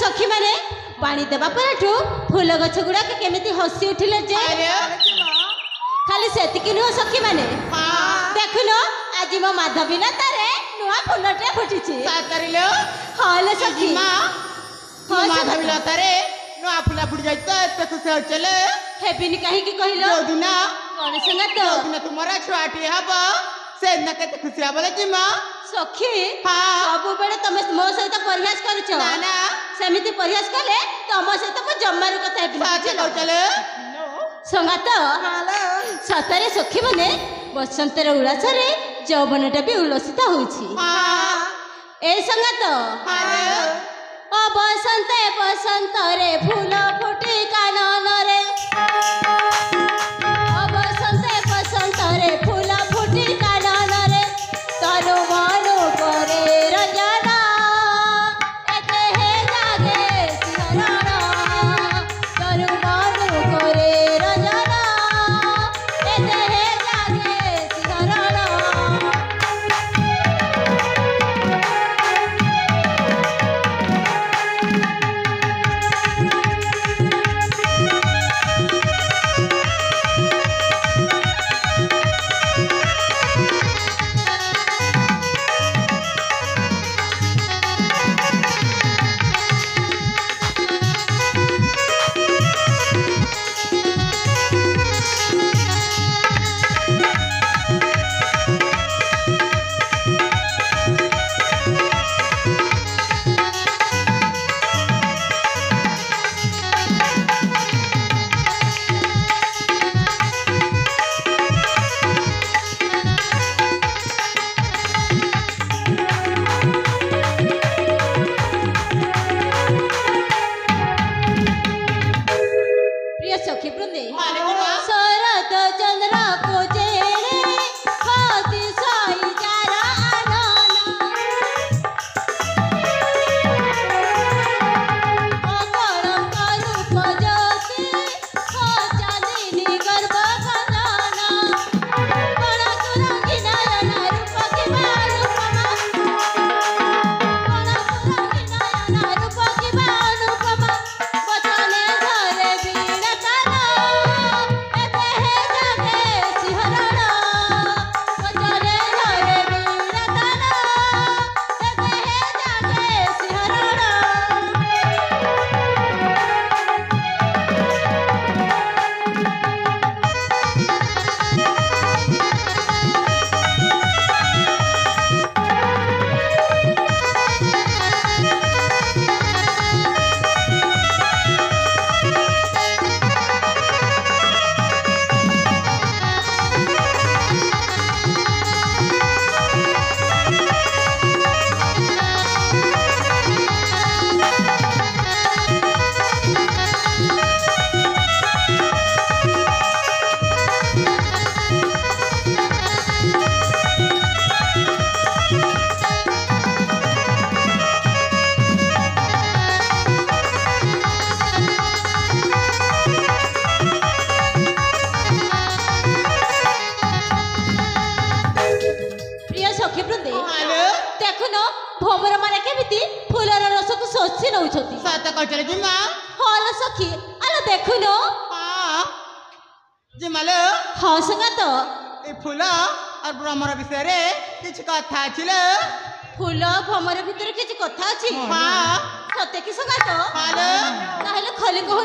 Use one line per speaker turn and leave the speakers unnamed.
सखी माने पानी देवा परठू फूल गछ गुड़ाक केमिति हसी उठिले जे खाली सेतिकी नुह सखी माने देखुन आज मो माधवीना तारे नुआ फूलटे फुटिछि
सातरिलो
हाले सखी
हां माधवीना तारे नुआ फूला फुट जाई त एते खुशी हो चले
हेबिनी काहे की कहिलो
जो दिन
कोन संगा तो
जो दिन तुमरा छुआटी हबो से न केते खुशी हबले जिमा
सखी
हां
सब बेले तमे मो सहित परिहास करछ
ना ना
सेमिति परिहास कले तम सहित को जम्मारु कथा हेबिनी
साथे को चले
संगात
हालो
सतरे सखी माने बसंतर उल्लासरे यौवनटा भी उल्लसित होइछि ए संगात ओ बसंते बसंतरे फूल फुटी कानन रे ओ बसंते बसंतरे फूल फुटी कानन रे तनु मनु करे रंजना एते हे जागे सिहरण तनु मनु करे रंजना एते हे जागे सिहरण सखी वृंदे शरद चंद्र को जेड़े होती साई जारा आनन अकरम रूप ज्योति हो चांदनी गर्भ कंदन कोण सुरंगी नयन रूप की बानुपमा कोण सुरंगी नयन रूप की बानुपमा बचने धरे बीड़ा देखुन भमर माने केमिति फूलर रस को सोची नउछती
साथे को चले जिमा
हल सखी आलो देखुन
हां जिमालो
हां संगा तो
ए फूल और भ्रमर विषय रे किछ कथा छिले
फूल भमर भीतर किछ कथा अछि
हां
सते की संगा तो
हालो
ताहले खाली कह